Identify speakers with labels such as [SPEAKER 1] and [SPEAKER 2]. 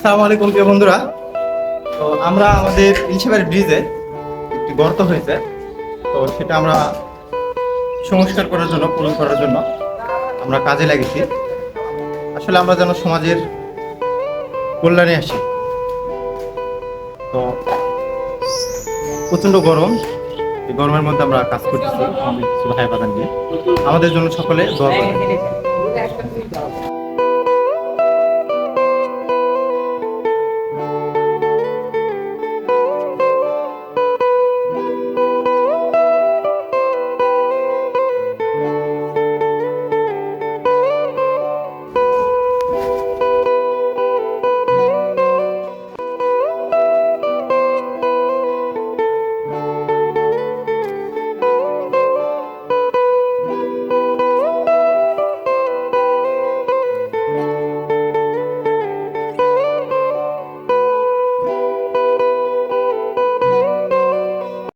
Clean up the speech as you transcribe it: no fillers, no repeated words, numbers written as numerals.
[SPEAKER 1] আসসালামু আলাইকুম প্রিয় বন্ধুরা। তো আমরা আমাদের ইলশাবাড়ি ব্রিজে একটি গর্ত হয়েছে, তো সেটা আমরা সংস্কার করার জন্য, পূরণ করার জন্য আমরা কাজে লাগিয়েছি। আসলে আমরা যেন সমাজের কল্যাণে আসি। তো প্রচণ্ড গরম, এই গরমের মধ্যে আমরা কাজ করতেছি আমাদের কিছু ভাই বাদান নিয়ে। আমাদের জন্য সকলে দোয়া করবেন।